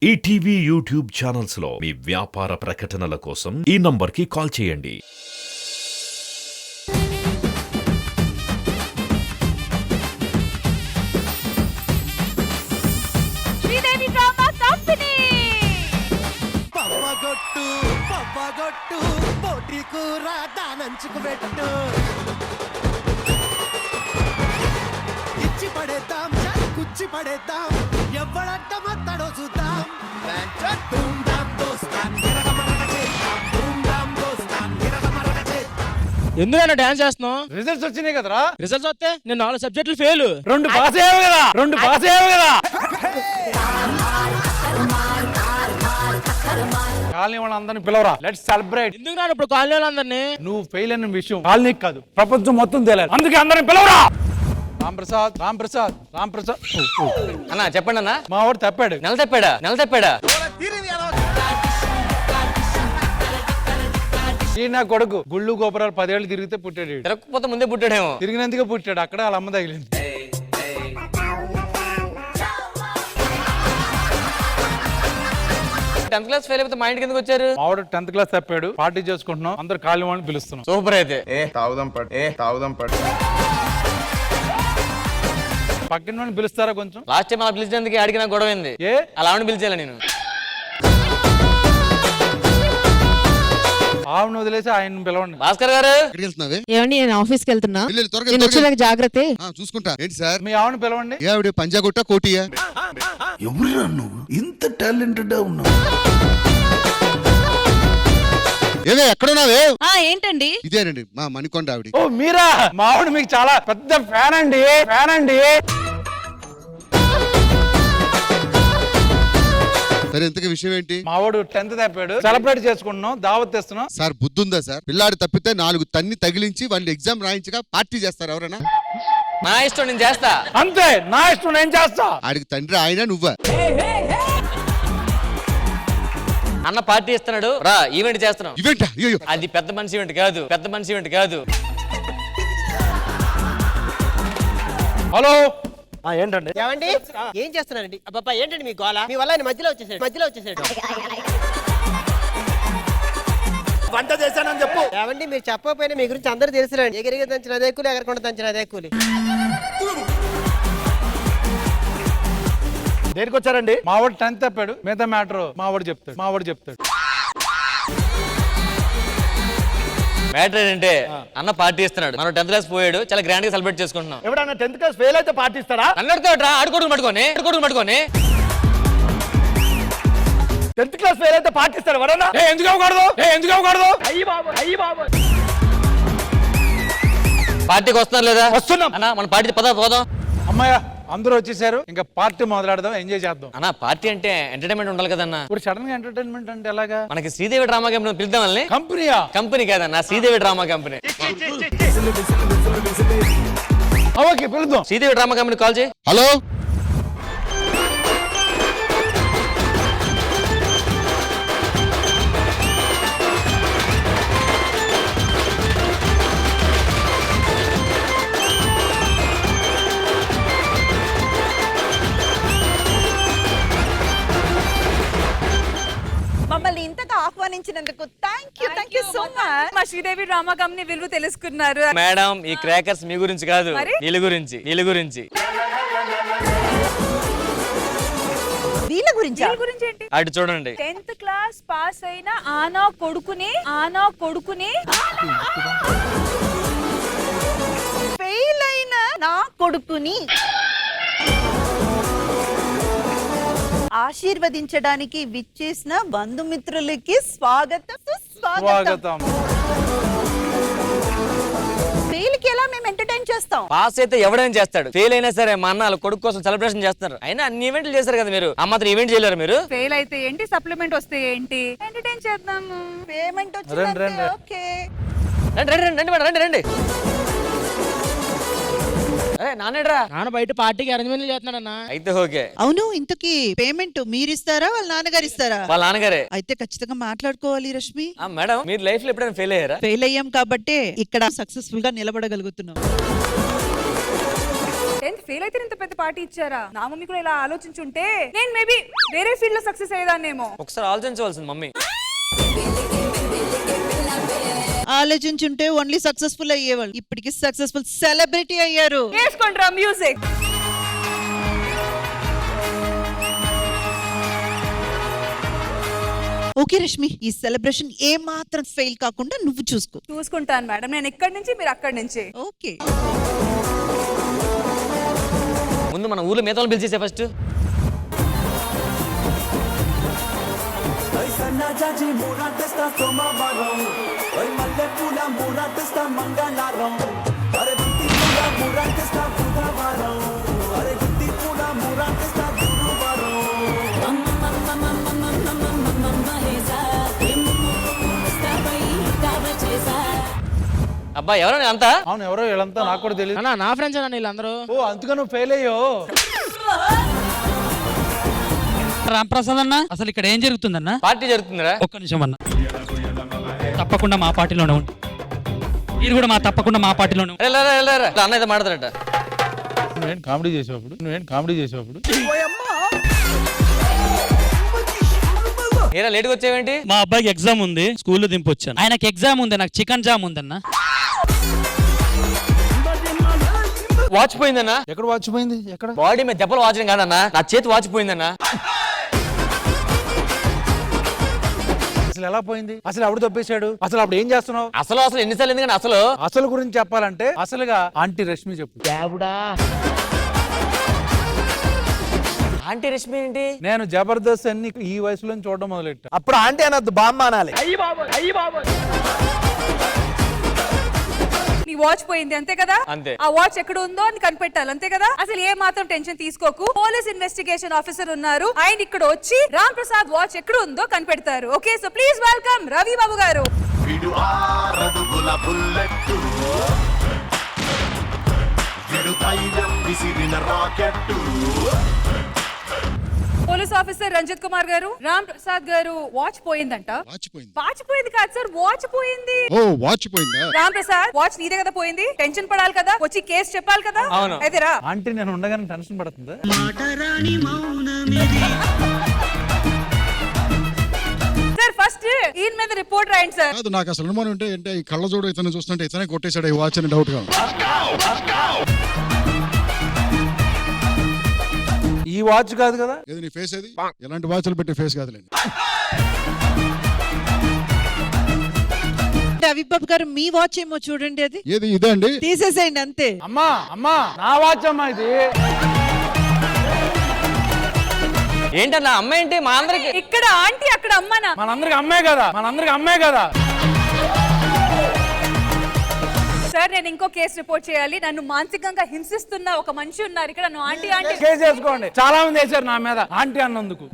ETV YouTube channels లో మీ వ్యాపార ప్రకటనల కోసం ఈ నంబర్కి కాల్ చేయండి. శ్రీదేవి డ్రామా కంపెనీ పవ్వగొట్టు పోటీ కూర దానంచుకు పెట్టు ఇచ్చి పడేద్దాం కుచ్చి పడేద్దాం ఎవడంట మత్తడో చూద్దాం ఎందుకైనా డాన్స్ చేస్తున్నావు? రిజల్ట్స్ వచ్చినాయి కదరా. రిజల్ట్స్ వస్తే నేను 4 సబ్జెక్టులు ఫెయిల్. 2 పాస్ అయ్యావు కదా. కాలనీ వాళ్ళందరినీ పిలవరా. Let's celebrate. ఎందుకు రాను ఇప్పుడు కాలనీ వాళ్ళందరినీ? నువ్వు ఫెయిల్ అయిన విషయం కాలనీకి కాదు, ప్రపంచం మొత్తం తెలియాలి. అందుకే అందరిని పిలవరా. రామ్ ప్రసాద్ అన్నా చెప్పండి అన్నా. మా వాడు తప్పాడు. నెల తప్పాడా? ఈ నా కొడుకు గుళ్ళు గోపురాలు 10 ఏళ్ళు తిరిగితే పుట్టాడు. తిరగకపోతే ముందే పుట్టాడేమో. తిరిగినందుకే పుట్టాడు. అక్కడ వాళ్ళ అమ్మ తగిలింది. 10th క్లాస్ ఫెయిల్ అయిపోతే మా ఇంటికి ఎందుకు వచ్చారు? మా వాడు 10th క్లాస్ తప్పాడు. పార్టీ చేసుకుంటున్నాం. అందరు కాలనీ వాళ్ళని పిలుస్తున్నాం. సూపర్ అయితే. తాగుదాం పట్టు పక్కన వాళ్ళని పిలుస్తారా కొంచెం? లాస్ట్ టైం అలా పిలిచినందుకు అడిగిన గొడవ అయింది. ఏ అలా ఆవిడ పిలిచాను నేను. ఆవిడని వదిలేసి ఆయన పిలవండి. భాస్కర్ గారు ఏమండి, నేను ఆఫీస్కి వెళ్తున్నా. త్వరగా నేను వచ్చేదాకా జాగ్రత్త. చూసుకుంటా. ఏంటి సార్? మీ ఆవిడని పిలవండి. ఆవిడ పంజాగుట్ట కోటియా? ఎవరురా నువ్వు ఇంత టాలెంటెడ్ ఉన్నావు? ఏవే ఎక్కడున్నావే? ఏంటండి? ఇదేనండి మా మణికొండ ఆవిడ. ఓ మీరా? మా ఆవిడ మీకు చాలా పెద్ద ఫ్యాన్ అండి. సరే ఇంతకీ విషయం ఏంటి? మా వాడు 10th తప్పాడు. సెలబ్రేట్ చేసుకుంటున్నాం, దావత్ తెస్తున్నాం. సార్ బుద్ధుందా సార్? పిల్లాడు తప్పితే 4 తన్ని తగిలించి వాళ్ళు ఎగ్జామ్ రాయించగా పార్టీ చేస్తారు ఎవరైనా? నా ఇష్టం, నేను చేస్తా. అంతే, నా ఇష్టం, నేను చేస్తా. ఆడికి తండ్రి ఆయన నువ్వా? అన్న పార్టీ ఇస్తున్నాడు రా, ఈవెంట్ చేస్తున్నాం. ఈవెంట్? అయ్యో, అది పెద్ద మనిషి ఈవెంట్ కాదు. హలో. ఏంటండి? ఏమండి ఏం చేస్తున్నారండి? అబ్బా ఏంటండి మీ గోల? మీ వల్ల ఆయన మధ్యలో వచ్చేసాడు. వంట చేశానని చెప్పు. ఏమండి మీరు చెప్పకపోయినా మీ గురించి అందరూ తెలుసులేండి. ఎగిరిగి దంచిన అదే కూలి, ఎగరకుండా దంచిన అదే కూలి. దేనికి వచ్చారండి? మా వాడు 10th తప్పాడు. మిగతా మ్యాటర్ మా వాడు చెప్తాడు. మ్యాటర్ ఏంటంటే అన్న పార్టీ ఇస్తున్నాడు. మనం 10th క్లాస్ పోయాడు, చాలా గ్రాండ్ గా సెలబ్రేట్ చేసుకుంటున్నాం. ఎవడన్నా 10th క్లాస్ ఫెయిల్ అయితే పార్టీ ఇస్తారా? అన్నడితో ఆడుకోవడం పట్టుకొని 10th క్లాస్ ఫెయిల్ అయితే పార్టీ ఇస్తారా ఎవడన్నా? ఎందుకు అవ్వకూడదు? అయ్యి బాబు పార్టీకి వస్తున్నారు లేదా? వస్తున్నాం అన్న మన పార్టీ పోదాం. అమ్మాయ అందరూ వచ్చేసారు. ఇంకా పార్టీ మొదలెడదాం, ఎంజాయ్ చేద్దాం. అన్న పార్టీ అంటే ఎంటర్టైన్మెంట్ ఉండాలి కదన్నా. ఇప్పుడు సడన్ గా ఎంటర్టైన్మెంట్ అంటే ఎలాగా? మనకి శ్రీదేవి డ్రామా కంపెనీ పిలుద్దాం వాళ్ళని. కంపెనీ కాదన్న, శ్రీదేవి డ్రామా కంపెనీ. ఓకే, పిలుద్దాం. శ్రీదేవి డ్రామా కంపెనీ కాల్ చేయి. హలో. మమ్మల్ని ఇంతగా ఆహ్వానించినందుకు థ్యాంక్ యూ సో మచ్. మా శ్రీదేవి డ్రామా కంపెనీ విలువ తెలుసుకున్నారు. మేడం, ఈ క్రాకర్స్ మీ గురించి కాదు, మరి? వీళ్ళ గురించి. వీళ్ళ గురించి ఏంటి? అటు చూడండి. 10th క్లాస్ పాస్ అయిన ఆనా కొడుకుని ఫెయిల్ అయిన నా కొడుకుని ఆశీర్వదించడానికి విచ్చేసిన బంధుమిత్రులకి స్వాగతం. ఫెయిల్ కి ఎలా మేము ఎంటర్టైన్ చేస్తాం? పాస్ అయితే ఎవడైనా చేస్తాడు, ఫెయిల్ అయినా సరే మా అన్న వాళ్ళ కొడుకు కోసం సెలబ్రేషన్ చేస్తున్నారు. అయినా అన్ని ఈవెంట్లు చేశారు కదా మీరు, ఆ మాత్రం ఈవెంట్ చేయలేరు మీరు? ఫెయిల్ అయితే ఏంటి, సప్లిమెంట్ వస్తే ఏంటి, ఎంటర్టైన్ చేద్దాము. పేమెంట్ వచ్చిందంటే ఓకే. రండి. నాన్న బయట పార్టీకి అరేంజ్మెంట్ చేస్తున్నాడన్నా. అయితే ఓకే. అవును, ఇంతకీ పేమెంట్ మీరిస్తారా వాళ్ళ నాన్నగారు ఇస్తారా? వాళ్ళ నాన్నగారే. అయితే ఖచ్చితంగా మాట్లాడుకోవాలి రష్మి. మేడం, మీరు లైఫ్ లో ఎప్పుడైనా ఫెయిల్ అయ్యారా? ఫెయిల్ అయ్యాం కాబట్టి ఇక్కడ సక్సెస్ఫుల్ గా నిలబడగలుగుతున్నాం. టెన్త్ ఫెయిల్ అయితే ఇంత పెద్ద పార్టీ ఇచ్చారా? నా మమ్మీ కూడా ఇలా ఆలోచించుంటే నేను మేబీ వేరే ఫీల్డ్ లో సక్సెస్ అయ్యేదాన్నేమో. ఒకసారి ఆలోచించవలసింది మమ్మీ. ఆలోచించుంటే ఓన్లీ సక్సెస్ఫుల్ అయ్యేవాళ్ళు, ఇప్పటికి సక్సెస్ఫుల్ సెలబ్రిటీ అయ్యారు. వేసుకోండి రా మ్యూజిక్. ఓకే రష్మి, ఈ సెలబ్రేషన్ ఏ మాత్రం ఫెయిల్ కాకుండా నువ్వు చూసుకుంటాను మేడం. నేను ఇక్కడి నుంచి, మీరు అక్కడి నుంచి. ఓకే. ముందు మన ఊర్లో మిగతా పిలిచేసే ఫస్ట్. అబ్బా ఎవరో అంతా? అవును, ఎవరో వీళ్ళంతా నాకు కూడా తెలియదు. అన్న నా ఫ్రెండ్స్ అన్న వీళ్ళందరూ. ఓ అందుకని నువ్వు ఫెయిల్ అయ్యో. రాంప్రసాద్ అన్న, అసలు ఇక్కడ ఏం జరుగుతుందన్న? పార్టీ జరుగుతుందిరా. ఒక్క నిమిషం అన్న, తప్పకుండా మా పార్టీలోనే ఉండి మీరు కూడా తప్పకుండా మా పార్టీలోనే ఉండి. అన్న అయితే మాట్లాడతారట. నువ్వేం కామెడీ చేసేటప్పుడు ఏరా లేట్గా వచ్చావేంటి? మా అబ్బాయికి ఎగ్జామ్ ఉంది, స్కూల్లో దింపొచ్చాను. ఆయనకి ఎగ్జామ్ ఉంది, నాకు చికెన్ జామ్ ఉందన్న. వాచ్ పోయిందన్నా. ఎక్కడ వాచిపోయింది? ఎక్కడ? బాడీ మీద దెబ్బలు వాచడం కాదన్నా, నా చేతి వాచ్ పోయిందన్నా. అసలు ఎలా పోయింది? అసలు ఎవడు తప్పేశాడు? అసలు అప్పుడు ఏం చేస్తున్నావు? అసలు ఎన్నిసార్లు ఎందుకని అసలు గురించి చెప్పాలంటే అసలుగా ఆంటీ రష్మి చెప్పు. ఆంటీ రష్మి ఏంటి? నేను జబర్దస్త్ అన్ని ఈ వయసులో చూడడం మొదలెట్టా. అప్పుడు ఆంటీ అనద్దు, బామ్మ అనాలి. నీ వాచ్ పోయింది అంతే కదా? అంతే. ఆ వాచ్ ఎక్కడ ఉందో అని కనిపెట్టాలి అంతే కదా? అసలు ఏ మాత్రం టెన్షన్ తీసుకోకు. పోలీస్ ఇన్వెస్టిగేషన్ ఆఫీసర్ ఉన్నారు, ఆయన ఇక్కడ వచ్చి రామ్ ప్రసాద్ వాచ్ ఎక్కడ ఉందో కనిపెడతారు. Okay, so please welcome Ravi Babu గారు. పోలీస్ ఆఫీసర్ రంజిత్ కుమార్ గారు, రామ్ ప్రసాద్ గారు వాచ్ పోయిందంట. వాచ్ పోయింది కాదు సార్, వాచ్ పోయింది. ఓ వాచ్ పోయిందా? రామ్ ప్రసాద్ వాచ్ నీదే కదా పోయింది, టెన్షన్ పడాలి కదా, వచ్చి కేసు చెప్పాలి కదా. అవును. అయితే రా. ఆంటీ నేను ఉండగానే టెన్షన్ పడుతుందా? సార్ ఫస్ట్ ఈయన మీద రిపోర్ట్ రాయండి సార్. కాదు, నాకు అసలు అనుమానం ఉంటే అంటే ఈ కళ్ళజోడు ఇతను చూస్తుంటే ఇతనే కొట్టేశాడు ఈ వాచ్ అని డౌట్ గా ఉంది. ఈ వాచ్ కాదు కదా. ఏది నీ ఫేస్? ఏది ఎలాంటి వాచ్లు పెట్టే ఫేస్ కాదులేండి. రవిబాబు గారు, మీ వాచ్ ఏమో చూడండి, అది ఏది? ఇదే అండి. తీసేసేయండి అంతే. అమ్మా నా వాచ్ అమ్మా ఇది. ఏంటన్నా అమ్మ ఏంటి? మా అందరికి ఇక్కడ ఆంటీ, అక్కడ అమ్మనా? మనందరికి అమ్మే కదా. సార్ నేను ఇంకో కేసు రిపోర్ట్ చేయాలి. నన్ను మానసికంగా హింసిస్తున్న ఒక మనిషి ఉన్నారు ఇక్కడ. నన్ను ఆంటీ ఆంటీ కేసు చేసుకోండి. చాలా మంది వేశారు నా మీద ఆంటీ అన్నందుకు.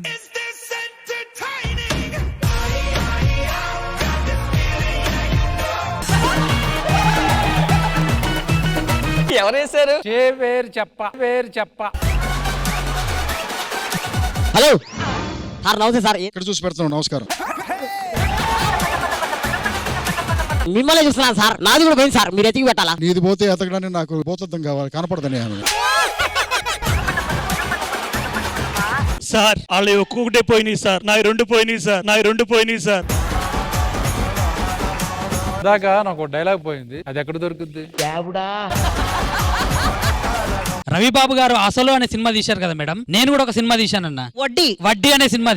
ఎవరు వేశారు? పేరు చెప్ప. హలో సార్, నమస్తే సార్. ఇక్కడ చూసి పెడతాను. నమస్కారం. మిమ్మల్ని చూస్తున్నాను సార్, నాది కూడా పోయింది సార్, మీరు ఎతికి పెట్టాలా? నీది పోతే ఎతకడానికి నాకు భూతత్వం కావాలి, కనపడదని ఆమె. సార్ వాళ్ళు ఒక్కొక్కటే పోయినాయి సార్, నా రెండు పోయినాయి సార్. దాకా నాకు డైలాగ్ పోయింది, అది ఎక్కడ దొరుకుద్ది? రవిబాబు గారు అసలు అనే సినిమా తీశారు కదా మేడం, నేను కూడా ఒక సినిమా తీశానన్న, వడ్డీ అనే సినిమా.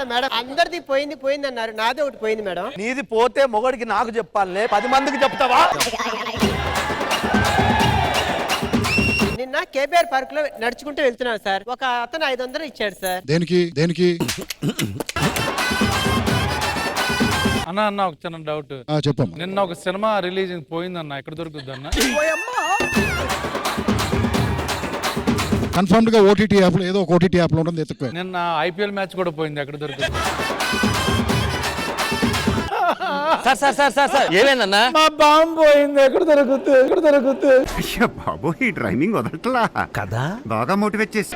మేడం అందరిది పోయింది అన్నారు, నాదే ఒకటి పోయింది మేడం. నీది పోతే మొగడికి నాకు చెప్పాలే, 10 మందికి చెప్తావా? నిన్న కేబీఆర్ పార్క్ లో నడుచుకుంటూ వెళ్తున్నాను సార్, ఒక అతను 500 ఇచ్చాడు సార్. దేనికి? అన్న ఒక చిన్న డౌట్. చెప్పమ్మా. నిన్న ఒక సినిమా రిలీజ్ పోయిందన్న, ఎక్కడ దొరుకుద్ది అన్న? కన్ఫర్మ్ గా ఓటీటీ యాప్ లో, ఏదో ఒక ఓటీటీ యాప్ లో ఉంటుంది, ఎత్తుకో. నిన్న ఐపీఎల్ మ్యాచ్ కూడా పోయింది, ఎక్కడ దొరుకుతుంది? సార్ ఏమైందన్నా? మా బాంబు పోయింది, ఎక్కడ దొరుకుతుంది? బాబు ఈ డ్రైవింగ్ వదలట్లా కదా, బాగా మోటివేట్ చేసి.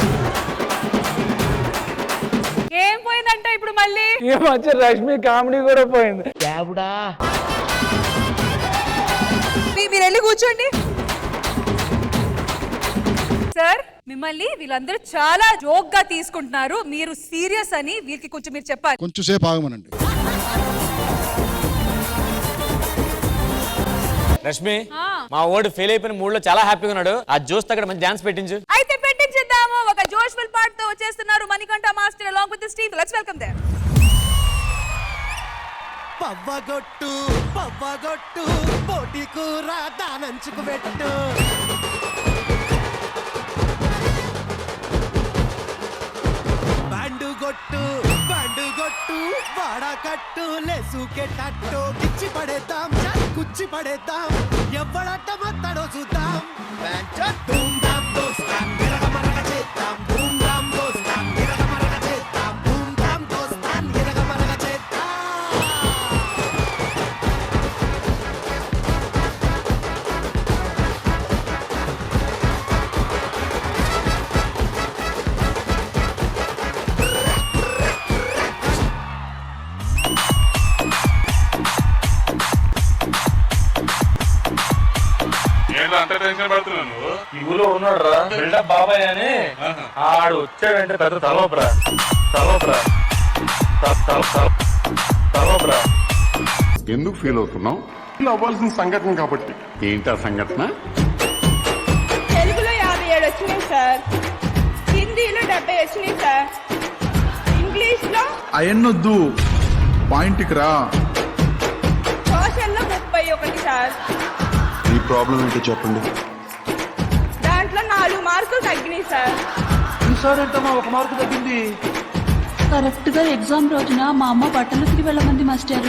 ఏం పోయిందంట ఇప్పుడు మళ్ళీ? ఈ మధ్య రష్మి కామెడీ కూడా పోయింది. మీరు వెళ్ళి కూర్చోండి. సార్ మిమ్మల్ని వీళ్ళందరూ చాలా జోక్ గా తీసుకుంటున్నారు, మీరు సీరియస్ అని వీరికి కొంచెం మీరు చెప్పాలి. కొంచెం సేపు ఆగమనండి. రష్మి మా ఓడి ఫెయిల్ అయిపోయిన మూడ్ లో చాలా హ్యాపీగా ఉన్నాడు. ఆ జోస్ అక్కడ మంచి డాన్స్ పెట్టించు. అయితే పెట్టించేద్దాము. ఒక జోష్ఫుల్ పార్ట్ తో వచ్చేస్తున్నారు Manikanta master along with his team. Let's welcome them. పవ్వగొట్టు పవ్వగొట్టు పోటీ కూర దానంచుకు పెట్టు. బండుగొట్టు బండుగొట్టు వాడకట్టు లేసుకెట్టట్టు కిచ్చి పడేద్దాం కుచ్చి పడేద్దాం ఎవడట్ట మొత్తడో చూద్దాం. ధూమ్ ధామ్ దోస్తాం గిరగమరగ చేద్దాం. ధూమ్ ధామ్ దోస్తాం గిరగమరగ చేద్దాం. ధూమ్ ధామ్ దోస్తాం గిరగమరగ చేద్దాం. అంత టెన్షన్ పడుతున్నాను. ఈ ఊళ్ళో ఉన్నాడు రా బిల్డప్ బాబాయ్ అని, ఆడు వచ్చాడంటే పెద్ద తలవపరా తలవపరా తలవపరా. ఎందుకు ఫీల్ అవుతున్నావు? అవ్వాల్సిన సంఘటన కాబట్టి. ఏంటా సంఘటన? తెలుగులో 57 వచ్చినాయి సార్, హిందీలో 70 వచ్చినాయి సార్, ఇంగ్లీష్ లో అయన్నొద్దు, పాయింట్కి రా. సోషల్లో 31 సార్. ఈ ప్రాబ్లం ఏంటో చెప్పండి. దాంట్లో 4 మార్కులు తగ్గినాయి సార్. ఈసారి ఏంటమ్మా 1 మార్కు తగ్గింది? కరెక్ట్ గా ఎగ్జామ్ రోజున మా అమ్మ బట్టలు తిరిగి వెళ్ళమంది మాస్టర్.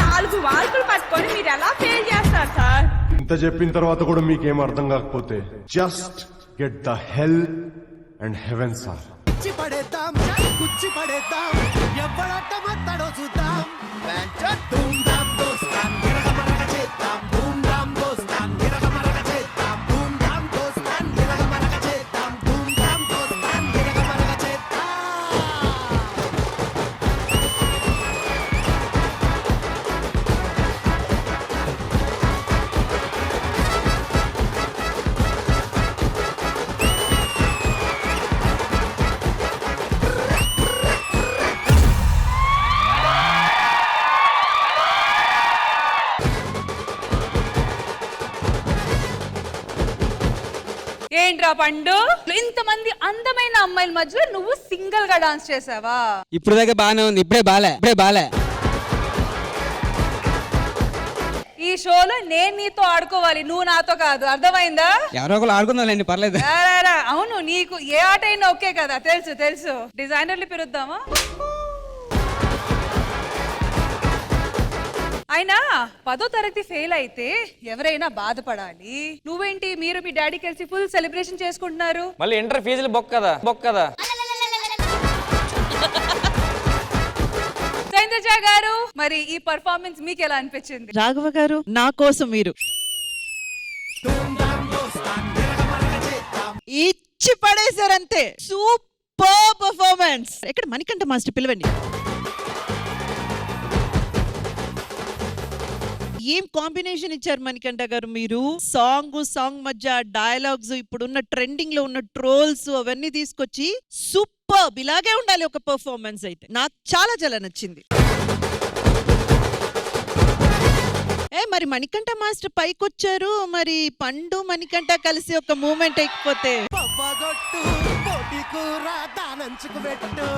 4 మార్కులు పట్టుకొని మీరు ఎలా ఫెయిల్ చేస్తారు సార్? ఇంత చెప్పిన తర్వాత కూడా మీకేం అర్థం కాకపోతే just get the hell and heaven sir. కుచ్చి పడేద్దాం కుచ్చి పడేద్దాం ఎవడట్ట మొత్తడో చూద్దాం. ధూమ్ ధామ్ దోస్తాం గిరగమరగ చేద్దాం. ధూమ్ ధామ్ దోస్తాం గిరగమరగ చేద్దాం. ధూమ్ ధామ్ దోస్తాం గిరగమరగ చేద్దాం. ధూమ్ ధామ్ దోస్తాం గిరగమరగ చేద్దాం. ఏంట్రా పండు, ఇంతమంది అందమైన అమ్మాయిల మధ్యలో నువ్వు సింగిల్ గా డాన్స్ చేసావా? ఇప్పుడు దాకా బానే ఉంది, ఇప్పుడే బాలే. ఈ షోలో నేను నీతో ఆడుకోవాలి, నువ్వు నాతో కాదు, అర్థమైందా? ఎవరో ఒకరు ఆడుకుందాంలేండి, పర్లేదు. అవును, నీకు ఏ ఆట అయినా ఓకే కదా, తెలుసు. డిజైనర్లు పిలుద్దామా? అయినా 10వ తరగతి ఫెయిల్ అయితే ఎవరైనా బాధపడాలి. నువ్వేంటి, మీరు మీ డాడీ కలిసి ఫుల్ సెలబ్రేషన్ చేసుకుంటున్నారు. మళ్ళీ ఇంటర్ ఫీజులు బొక్కదా. సైంద్రజ గారు, మరి ఈ పర్ఫార్మెన్స్ మీకు ఎలా అనిపించింది? రాఘవ గారు, నా కోసం మీరు ఇచ్చి పడేశారంతే. Super performance. ఎక్కడ మణికంఠ మాస్టర్ పిలవండి. ఏం కాంబినేషన్ ఇచ్చారు మణికంఠ గారు మీరు. సాంగ్ మధ్య డైలాగ్స్, ఇప్పుడున్న ట్రెండింగ్ లో ఉన్న ట్రోల్స్ అవన్నీ తీసుకొచ్చి సూపర్. ఇలాగే ఉండాలి ఒక పర్ఫార్మెన్స్. అయితే నాకు చాలా నచ్చింది. మరి మణికంఠ మాస్టర్ పైకొచ్చారు, మరి పండు మణికంఠ కలిసి ఒక మూమెంట్ అయిపోతే. పవ్వగొట్టు పోటీ కూర దానంచుకు పెట్టు.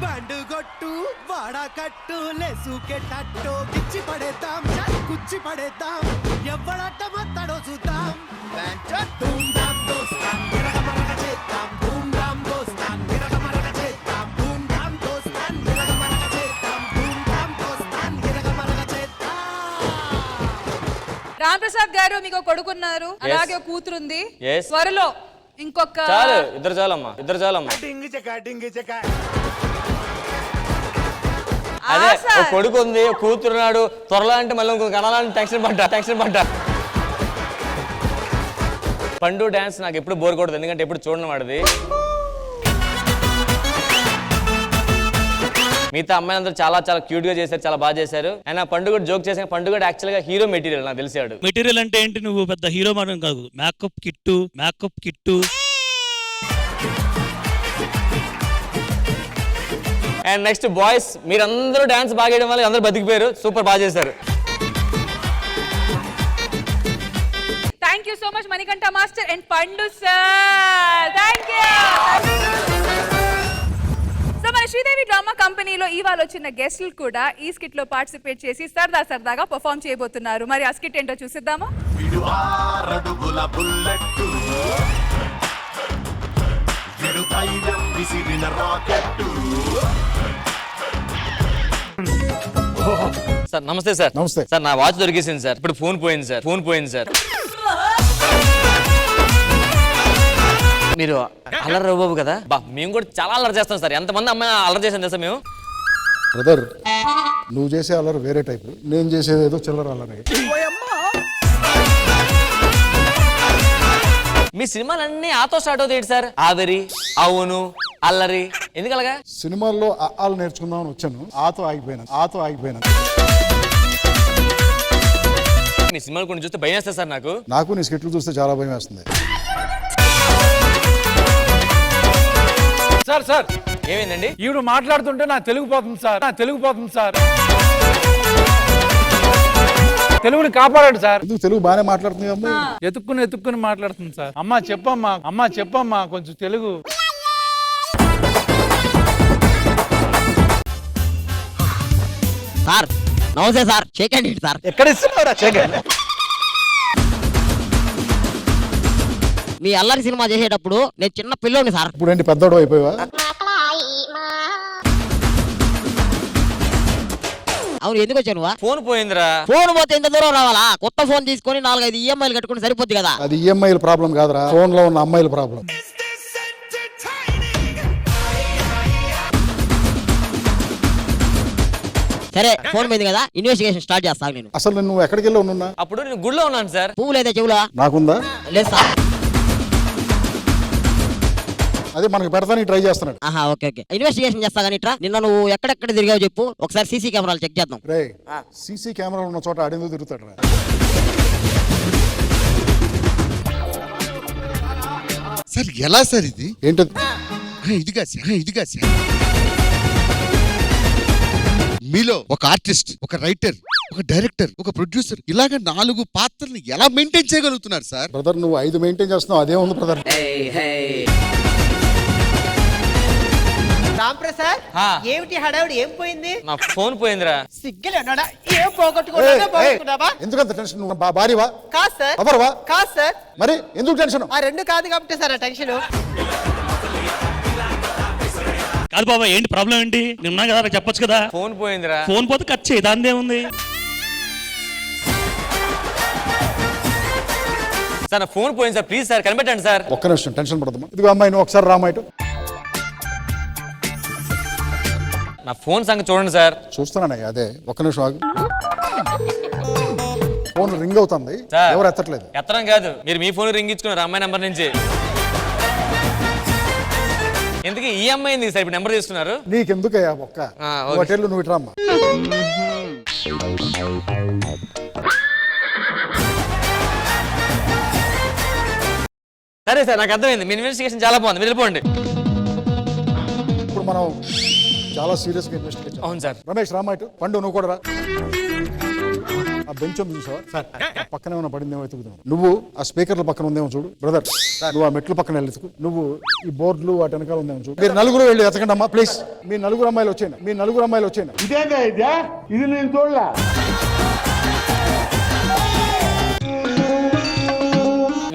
బండుగొట్టు వాడకట్టు లేసుకెట్టట్టు కిచ్చి పడేద్దాం కుచ్చి పడేద్దాం ఎవడట్ట మొత్తడో చూద్దాం. ధూమ్ ధామ్ దోస్తాం గిరగమరగ చేద్దాం. ధూమ్ ధామ్ దోస్తాం గిరగమరగ చేద్దాం. ధూమ్ ధామ్ దోస్తాం గిరగమరగ చేద్దాం. ధూమ్ ధామ్ దోస్తాం గిరగమరగ చేద్దాం. రామ్ ప్రసాద్ గారు, మీకు కొడుకున్నారు, అలాగే ఒక కూతురుంది. Yes. త్వరలో ఇంకొక చాలు, ఇద్దరు చాలమ్మా. డింగి చెక అదే ఒక కొడుకు ఉంది, కూతురున్నాడు, త్వరలో అంటే మళ్ళీ ఇంకొక కనాలని టెన్షన్ పడ్డా. పండు డాన్స్ నాకు ఎప్పుడు బోర్ కొడదు, ఎందుకంటే ఎప్పుడు చూడడం వాడిది. మిగతా అమ్మాయిలందరూ చాలా చాలా క్యూట్ గా చేశారు, చాలా బాగా చేశారు. అండ్ ఆ పండుగ జోక్ చేసిన పండుగ యాక్చువల్ గా హీరో మెటీరియల్ నాకు తెలిసాడు. మెటీరియల్ అంటే ఏంటి? నువ్వు పెద్ద హీరో మనం కాదు, makeup kit. And next boys, మీరందరూ డాన్స్ బాగా చేయడం వల్ల అందరూ బతికిపోయారు, సూపర్ బాగా చేశారు. Thank you so much Manikanta master and Pandu sir. Thank you. So మన శ్రీదేవి డ్రామా కంపెనీలో ఇవాళ వచ్చిన గెస్టులు కూడా ఈ స్కిట్ లో పార్టిసిపేట్ చేసి సరదాగా పర్ఫామ్ చేయబోతున్నారు. మరి ఆ స్కిట్ ఏంటో చూసిద్దామా? సార్ నమస్తే సార్. నమస్తే సార్ నా వాచ్ దొరికేసింది సార్. ఇప్పుడు ఫోన్ పోయింది సార్. మీరు అల్లరి బాబు కదా, మేము కూడా చాలా అల్లరి చేస్తాం సార్. ఎంతమంది అమ్మాయి అల్లరి చేసాం సార్ మేము. బ్రదర్, నువ్వు చేసే అల్లరి వేరే టైపు, నేను చేసేది ఏదో చిల్లర అల్లరి. మీ సినిమాలన్నీ ఆతో స్టార్ట్ అవుతాయి సార్. ఆవిరి, అవును, అల్లరి, ఎందుకలాగా? సినిమాల్లో ఆలు నేర్చుకుందామని వచ్చాను, ఆతో ఆగిపోయాను. మీ సినిమాలు కొన్ని చూస్తే భయం వేస్తుంది సార్ నాకు. నాకు నీ స్కిట్లు చూస్తే చాలా భయం వేస్తుంది. సార్ ఏమైందండి? ఈవిడ మాట్లాడుతుంటే నా తెలుగు పోతుంది సార్. తెలుగుని కాపాడాడు సార్. ఎందుకు తెలుగు బాగానే మాట్లాడుతుంది అమ్మాయి? ఎత్తుక్కుని మాట్లాడుతుంది సార్. అమ్మా చెప్పమ్మా కొంచెం తెలుగు. సార్ నమస్తే సార్, చేకండి సార్. ఎక్కడ ఇస్తున్నావురా చెగ? మీ అల్లరి సినిమా చేసేటప్పుడు నేను చిన్న పిల్లోని సార్. ఇప్పుడు ఏంటి పెద్దోడు అయిపోయావా? అవును, ఎందుకు వచ్చావు నువ్వు? ఫోన్ పోయిందిరా. ఫోన్ పోతే ఎంత దూరం రావాలా? కొత్త ఫోన్ తీసుకొని 4-5 ఈఎంఐలు కట్టుకుని సరిపోద్ది కదా. అది ఈఎంఐల ప్రాబ్లం కాదురా, ఫోన్ లో ఉన్న అమ్మాయిల ప్రాబ్లం. సరే, ఫోన్ పోయింది కదా, ఇన్వెస్టిగేషన్ స్టార్ట్ చేస్తాను నేను. అసలు నువ్వు ఎక్కడికి వెళ్ళి ఉన్నా? అప్పుడు నేను గుడిలో ఉన్నాను సార్. పువ్వు లేదా చెవులా? నాకుందా? లేదు సార్. అదే మనకి పెడతానికి ట్రై చేస్తున్నాడు. ఆహా, ఓకే. ఇన్వెస్టిగేషన్ చేస్తా కానీ ఇట్రా. నిన్న నువ్వు ఎక్కడెక్కడ తిరిగావు చెప్పు, ఒకసారి సీసీ కెమెరాలు చెక్ చేద్దాం. రే, సీసీ కెమెరాలు ఉన్న చోట ఆడేందుకు తిరుగుతాడు రా. సార్ ఎలా సార్ ఇది? ఏంటది? ఇదిగా సార్, మీలో ఒక ఆర్టిస్ట్, ఒక రైటర్, ఒక డైరెక్టర్, ఒక ప్రొడ్యూసర్, ఇలాగ 4 పాత్రలు ఎలా మెయింటైన్ చేయగలుగుతున్నారు సార్? బ్రదర్, నువ్వు 5 మెయింటైన్ చేస్తున్నావు, అదే ఉంది బ్రదర్. రాంప్రసాద్, ఆ. ఏమిటి హడావుడి? ఏం పోయింది? నా ఫోన్ పోయిందిరా. సిగ్గులు ఉన్నాడా? ఏం పోగొట్టుకున్నావా? ఎందుకంత టెన్షన్? నువ్వు భార్యవా? కాదు సార్. ఎవరువా? కాదు సార్. మరి ఎందుకు టెన్షన్? ఆ రెండు కాదు కాబట్టి సార్ ఆ టెన్షన్. కాదు బాబా, ఏంటి ప్రాబ్లం ఏంటి? నిన్నా కదా చెప్పొచ్చు కదా. ఫోన్ పోయిందిరా. ఫోన్ పోతే కట్ చేయి, దానిదే ఉంది. సార్ నా ఫోన్ పోయింది సార్, ప్లీజ్ సార్ కనిపెట్టండి సార్. ఒక్క నిమిషం, టెన్షన్ పడదమ్మా. ఇదిగో అమ్మాయి, నువ్వు ఒకసారి రామాయిటు. నా ఫోన్ సంగతి చూడండి సార్. చూస్తున్నానయ్య, అదే ఒక్క నిమిషం ఆగు. ఫోన్ రింగ్ అవుతుంది, సార్. ఎవరు ఎత్తట్లేదు. ఎత్తడం కాదు, మీరు మీ ఫోన్ రింగ్ ఇచ్చుకున్నారు అమ్మాయి నెంబర్ నుంచి. ఎందుకు ఈ అమ్మాయి ఎందుకు సార్ ఇప్పుడు నెంబర్ తీసుకున్నారు? నీకెందుకయ్యా ఒక్క ఓకే. హోటల్ నువ్వు ఇట్రామ్మా. సరే సార్, నాకు అర్థమైంది. మీ ఇన్వెస్టిగేషన్ చాలా బాగుంది, మీరు వెళ్ళిపోండి. ఇప్పుడు మనం చాలా సీరియస్ గా ఇన్వెస్టిగేట్. అవును సార్. రమేష్ రామాయిటు, పండు నువ్వు కూడా రా. ఆ బెంచ్ ఉంది చూసావా సార్, పక్కనే ఉన్న పడిందేమో వెతుకుదాం. నువ్వు ఆ స్పీకర్ల పక్కన ఉందేమో చూడు. బ్రదర్, నువ్వు ఆ మెట్ల పక్కన వెతుకు. నువ్వు ఈ బోర్డులు వాటి వెనకాల ఉందేమో చూడు. మీరు 4 వెళ్ళి ఎతకండి అమ్మా ప్లీజ్. మీ 4 అమ్మాయిలు వచ్చేయండి. ఇది నేను చూడలే.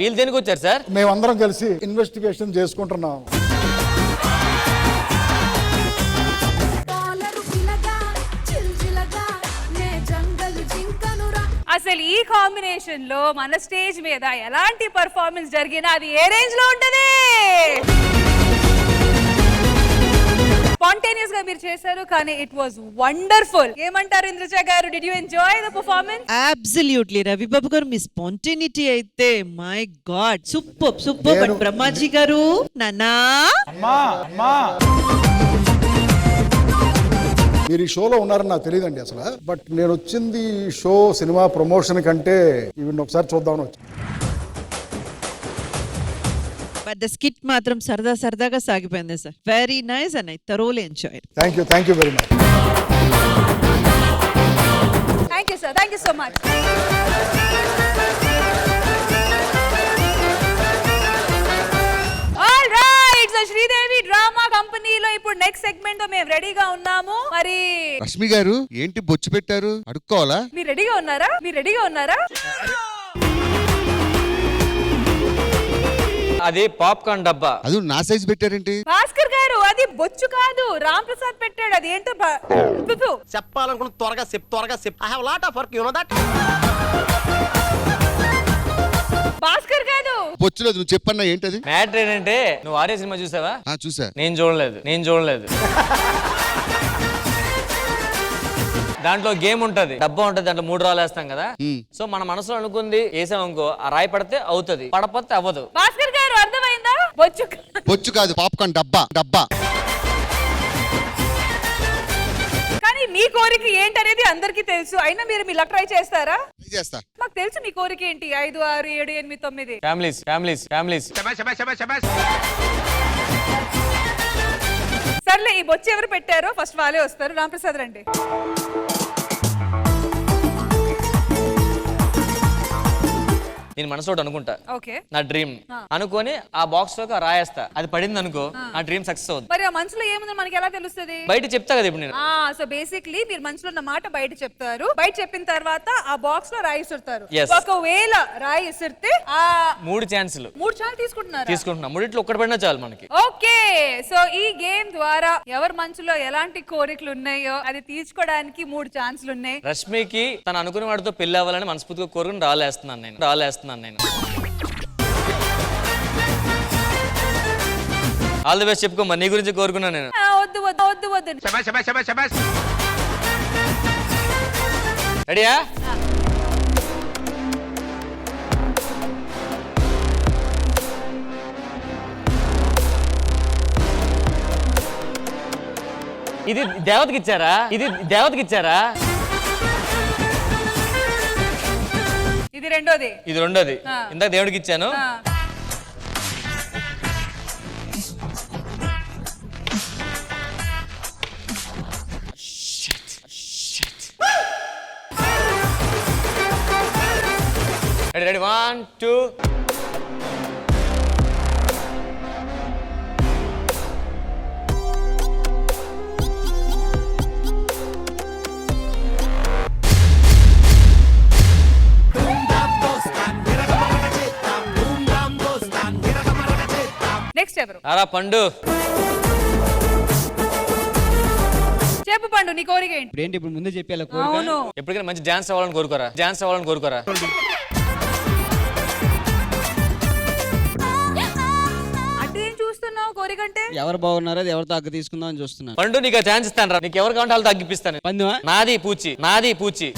వీళ్ళు దేనికి వచ్చారు సార్? మేమందరం కలిసి ఇన్వెస్టిగేషన్ చేసుకుంటున్నాం. అసలు ఈ కాంబినేషన్ లో మన స్టేజ్ మీద ఎలాంటి పర్ఫార్మెన్స్ జరిగినా అది ఏ రేంజ్ లో ఉంటది? స్పాంటేనియస్ గా మీరు చేశారు, కానీ ఇట్ వాజ్ వండర్ఫుల్. ఏమంటారు ఇంద్రజ గారు? Did you enjoy the performance? Absolutely Ravibabu గారు, మీ స్పాంటేనిటీ అయితే my God, super. But Brahmaji గారు, నానా అమ్మా మీరు ఈ షోలో ఉన్నారని నాకు తెలియదండి అసలు. బట్ నేను వచ్చింది షో సినిమా ప్రమోషన్ కంటే ఇవి ఒకసారి చూద్దామని వచ్చి. బట్ ద స్కిట్ మాత్రం సరదాగా సాగిపోయింది sir. Very nice and I thoroughly enjoyed. Thank you very much. Thank you sir, thank you so much. Sridevi drama కంపెనీలో ఇప్పుడు నెక్స్ట్ సెగ్మెంట్ తో మేము రెడీగా ఉన్నాము. మరి రష్మి గారు ఏంటి బొచ్చు పెట్టారు, అడుక్కోవాలా? మీరు రెడీగా ఉన్నారా? అది పాప్కార్న్ డబ్బా. అది నా సైజ్ పెట్టారేంటి? భాస్కర్ గారు అది బొచ్చు కాదు, రామ్ ప్రసాద్ పెట్టాడు. అది ఏంటో చెప్పాలనుకున్న త్వరగా చెప్పు. I have lot of work, you know that. Bhaskar గారు బొచ్చులో నువ్వు చెప్పన్నా ఏంటది? మ్యాటర్ ఏంటంటే, నువ్వు ఆర్య సినిమా చూసావా? చూసా. నేను చూడలేదు. దాంట్లో గేమ్ ఉంటది, డబ్బా ఉంటది, దాంట్లో 3 రాళ్ళు వేస్తాం కదా. సో మన మనసులో అనుకుంది వేసామనుకో, ఆ రాయి పడితే అవుతుంది, పడపోతే అవ్వదు. భాస్కర్ గారు అర్థమైందా? బొచ్చు కాదు, పాప్కార్న్ డబ్బా. కానీ మీ కోరిక ఏంటనేది అందరికీ తెలుసు. అయినా మీరు మీ లక్ ట్రై చేస్తారా? చేస్తా. మాకు తెలుసు మీ కోరిక ఏంటి. 5, 6, 7, 8, 9 ఫ్యామిలీస్. సర్లే, ఈ బొచ్చు ఎవరు పెట్టారో ఫస్ట్ వాళ్ళే వస్తారు. రాంప్రసాద్ రండి. నేను మనసులో అనుకుంటా, ఓకే నా డ్రీమ్ అనుకొని ఆ బాక్స్ లో రాయేస్తా. అది పడింది అనుకో, ఆ డ్రీమ్ సక్సెస్ అవుతుంది. మరి ఆ మనసులో ఏముందో మనకి ఎలా తెలుస్తుంది? బయట చెప్తా కదా ఇప్పుడు నేను. సో బేసిక్లీ మీరు మనసులో ఉన్న మాట బయట చెప్తారు. బయట చెప్పిన తర్వాత ఆ బాక్స్ లో రాయి ఇసురుతారు. Yes. ఒకవేళ రాయి ఇసిరితే ఆ 3 ఛాన్సులు 3 ఛాన్స్ తీసుకుంటున్నాం. 3 ఒక్కటి పడినా చాలు మనకి. ఓకే, సో ఈ గేమ్ ద్వారా ఎవరి మనసులో ఎలాంటి కోరికలు ఉన్నాయో అది తీర్చుకోవడానికి 3 ఛాన్సులు ఉన్నాయి. రష్మికి తను అనుకున్న వాడితో పెళ్లి అవ్వాలని మనస్ఫూర్తిగా కోరుకుని రాలేస్తున్నాను నేను. ఆల్ ది బెస్ట్ చెప్పుకోమ్మా, నీ గురించి కోరుకున్నాను నేను. వద్దు. రెడీయా? ఇది దేవతకి ఇచ్చారా? ఇది రెండోది. ఇందాక దేవుడికి ఇచ్చాను. రెడీ 1 2. నెక్స్ట్ ఎవరు? అరా పండు. చెప్పు పండు, నీ కోరిక ఏంటి? ఇప్పుడు ముందే చెప్పాలి. అవును, ఎప్పటికైనా మంచి డాన్స్ అవ్వాలని కోరుకోరా. అంటే ఏం చూస్తున్నావు? కోరిక అంటే ఎవరు బాగున్నారో అది ఎవరితో అగ్గు తీసుకుందాం అని చూస్తున్నాను. పండు నీకు ఛాన్స్ ఇస్తాను రా. నీకు ఎవరు కావాలంటే వాళ్ళతో తగ్గిపిస్తాను. పందువా? నాది పూచి.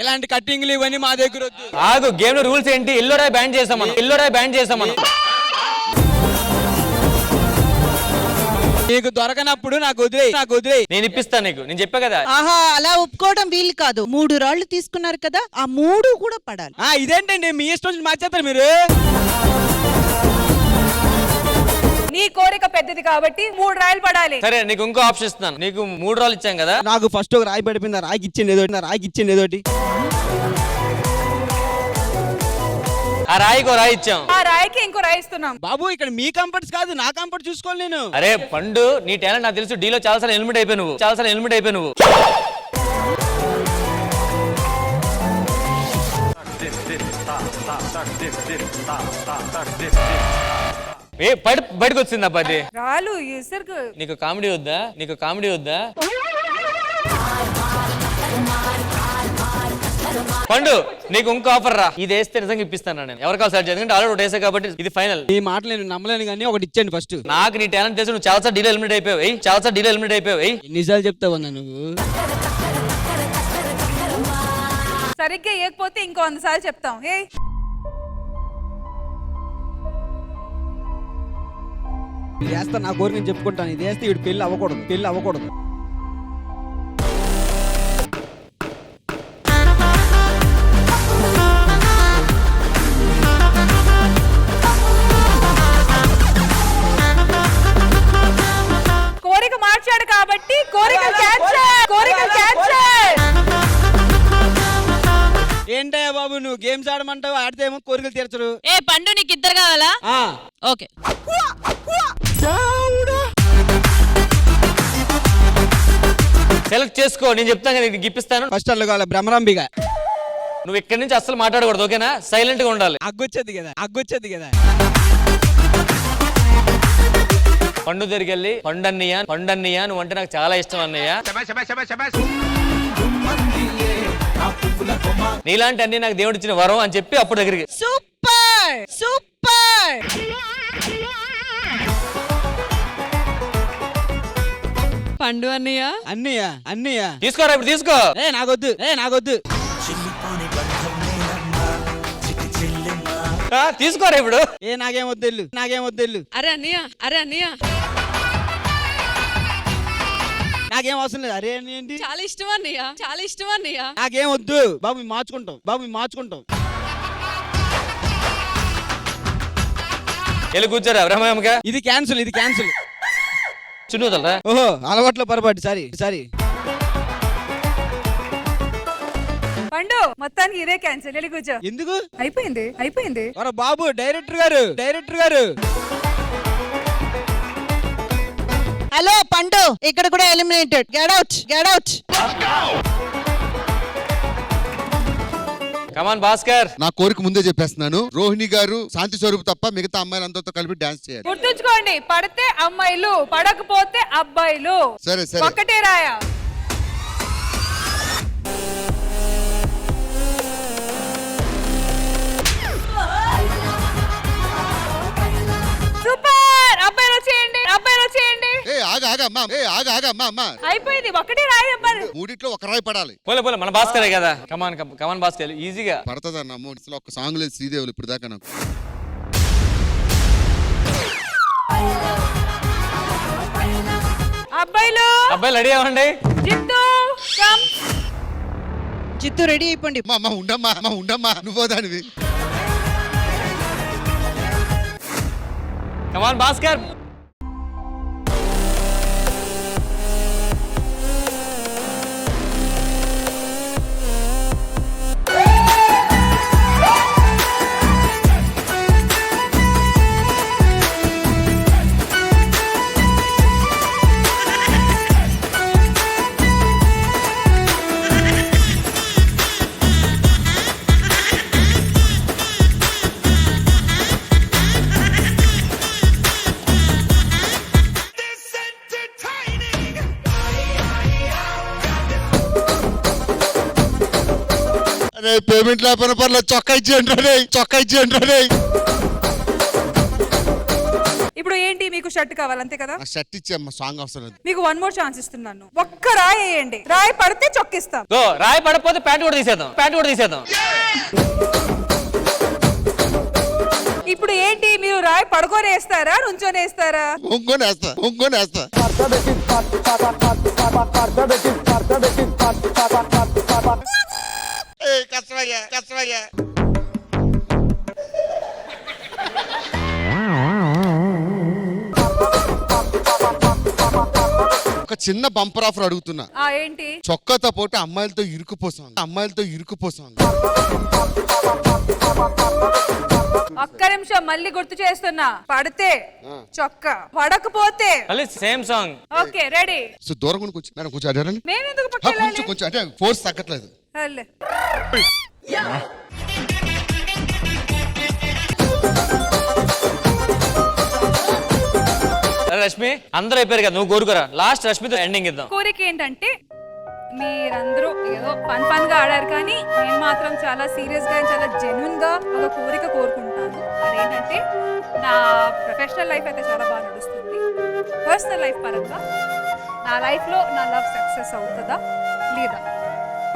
ఇలాంటి కట్టింగ్లు ఇవన్నీ మా దగ్గర వద్దు. ఆగు, గేమ్ లో రూల్స్ ఏంటి? ఎల్లో రాయ్ బ్యాన్ చేసాం మనం. నీకు దొరకనప్పుడు నాకు వదిలేయ్. నేను ఇప్పిస్తాను నీకు, నేను చెప్పా కదా. ఆహా, అలా ఒప్పుకోవడం వీలు కాదు. 3 రాళ్ళు తీసుకున్నారు కదా, ఆ 3 కూడా పడాలి. ఇదేంటండి మీ ఇష్టం మార్చేస్తారు మీరు. నీ కోరిక పెద్దది కాబట్టి 3 రాయలు పడాలి. సరే, నీకు ఇంకో ఆప్షన్ ఇస్తున్నాను. నీకు 3 రాళ్ళు ఇచ్చాం కదా. నాకు ఫస్ట్ ఒక రాయి పడిపోయింది, రాయికి ఇచ్చింది ఏదోటి. ఆ రాయికి రాయి ఇచ్చాం. ఆ రాయికి ఇంకో రాయి ఇస్తున్నాం. బాబు, ఇక్కడ మీ కంఫర్ట్స్ కాదు, నా కంఫర్ట్ చూసుకోవాలి నేను. అరే పండు, నీ టాలెంట్ నాకు తెలుసు. డీలో చాలాసార్లు ఎలిమిట్ అయిపోయి నువ్వు. బయటకు వచ్చింది అబ్బాది. రాలు ఇసరుకు. నీకు కామెడీ వద్దా? పండు, నీకు ఇంకో ఆఫర్ రా. ఇది వేస్తే నిజంగా ఇప్పిస్తాను నేను. ఎవరు కావాలి సార్? ఎందుకంటే ఆల్రెడీ ఒకటి వేసా కాబట్టి ఇది ఫైనల్. ఈ మాటలు నేను నమ్మలేను కానీ ఒకటి ఇచ్చాను ఫస్ట్. నాకు నీ టాలెంట్ తెలుసు. నువ్వు చాలాసార్లు డీలో ఎలిమిట్ అయిపోయావు. నిజాలు చెప్తావన్నా నువ్వు. సరిగ్గా ఇవ్వకపోతే ఇంకో 100 సార్లు చెప్తాం. ఏ వేస్తా నా కోరిక నేను చెప్పుకుంటాను. ఇది వేస్తే వీడు పెళ్లి అవ్వకూడదు. కోరిక మార్చాడు కాబట్టి కోరిక క్యాన్సల్. ఏంటయ్యా బాబు నువ్వు గేమ్స్ ఆడమంటావు, ఆడితే ఏమో కోరికలు తీర్చరు. ఏ పండు నీకు ఇద్దరు కావాలా? ఓకే. సెలెక్ట్ చేసుకో, నేను చెప్తాను కదా, నీకు గిప్పిస్తాను. ఫస్ట్ అల్లు కావాలి బ్రహ్మరాంబిగా. నువ్వు ఇక్కడి నుంచి అస్సలు మాట్లాడకూడదు, ఓకేనా? సైలెంట్ గా ఉండాలి. అగ్గొచ్చేది కదా. పండు దగ్గరికి వెళ్ళి పండన్నయ్య నువ్వు అంటే నాకు చాలా ఇష్టం అన్నయ్య. నీలాంటి అన్ని నాకు దేవుడు ఇచ్చిన వరం అని చెప్పి అప్పుడు దగ్గరికి. సూపర్. పండు అన్నయ్య తీసుకోరా ఇప్పుడు తీసుకో. నాకొద్దు. తీసుకోరా ఇప్పుడు. నాకేం వద్దెళ్ళు. అరే అన్నయ్య నాకేం అవసరం లేదు. అరే అన్నయ్య ఏంటి? చాలా ఇష్టం అన్నయ్య. నాకేం వద్దు బాబు, మేము మార్చుకుంటాం. వెళ్ళి కూర్చోరా బ్రహ్మగా. ఇది క్యాన్సిల్. చున్నూతలరా. ఓహో అలవాట్లో పొరపాటు. సారీ. పండు మొత్తానికి ఇదే క్యాన్సిల్. వెళ్ళి కూర్చో. ఎందుకు? అయిపోయింది. బాబు డైరెక్టర్ గారు. హలో పండు, ఇక్కడ కూడా eliminated. Get out. Come on Bhaskar. నా కోరిక ముందే చెప్పేస్తున్నాను, రోహిణి గారు శాంతి స్వరూప్ తప్ప మిగతా అమ్మాయిలందరితో కలిపి డాన్స్ చేయాలి. గుర్తుంచుకోండి, పడితే అమ్మాయిలు, పడకపోతే అబ్బాయిలు. సరే ఒక్కటే రాయా. సూపర్. అబ్బాయిలు వచ్చేయండి. అమ్మా అయిపోయింది. ఒకటే రాయి అబ్బాయి. మూడిట్లో ఒక రాయి పడాలి. పోలే మన భాస్కరే కదా. కమాన్ భాస్కర్, ఈజీగా పడతదన్న. మూడిలో ఒక సాంగ్ లేదు శ్రీదేవులు ఇప్పుడు దాకా నాకు. అబ్బాయిలు రెడీ అవ్వండి. జిత్తు రెడీ అయిపోండి. ఉండమ్మా నువ్వో దానివి. కమాన్ భాస్కర్. పేమెంట్ లేకపోయినా పర్లేదు, చొక్కా ఇచ్చేయండి. ఇప్పుడు ఏంటి, మీకు షర్ట్ కావాలి అంతే కదా? షర్ట్ ఇచ్చేమ్మా, సాంగ్ అవసరం లేదు. మీకు 1 more ఛాన్స్ ఇస్తున్నాను. ఒక్క రాయి వేయండి. రాయి పడితే చొక్కిస్తాం. రాయి పడకపోతే ప్యాంట్ కూడా తీసేద్దాం. ఇప్పుడు ఏంటి, మీరు రాయి పడుకోనేస్తారా, నుంచోనేస్తారా? ఒంగోనేస్తా. కష్టమయ్యా. ఒక చిన్న బంపర్ ఆఫర్ అడుగుతున్నా. ఏంటి? చొక్కాతో పోటీ అమ్మాయిలతో ఇరుకుపోసాం. ఒక్క నిమిషం, మళ్ళీ గుర్తు చేస్తున్నా. పడితే చొక్కా, పడకపోతే same song. Okay ready. So దూరం కొంచెం మేడం, కొంచెం అడ్డారండి. నేను ఎందుకు పట్టుకెళ్ళాలి? కొంచెం అంటే ఫోర్స్ తగ్గట్లేదు. రష్మి అందరూ అయిపోయారు కదా, నువ్వు కోరుకోరా. లాస్ట్ రష్మితో ఎండింగ్ ఇద్దాం. కోరిక ఏంటంటే, మీరందరూ ఏదో ఫన్ గా ఆడారు, కానీ నేను మాత్రం చాలా సీరియస్ గా, చాలా జెన్యున్ గా ఒక కోరిక కోరుకుంటాను. అదేంటంటే, నా ప్రొఫెషనల్ లైఫ్ అయితే చాలా బాగా నడుస్తుంది. పర్సనల్ లైఫ్ పరంగా నా లైఫ్ లో నా లవ్ సక్సెస్ అవుతుందా లేదా,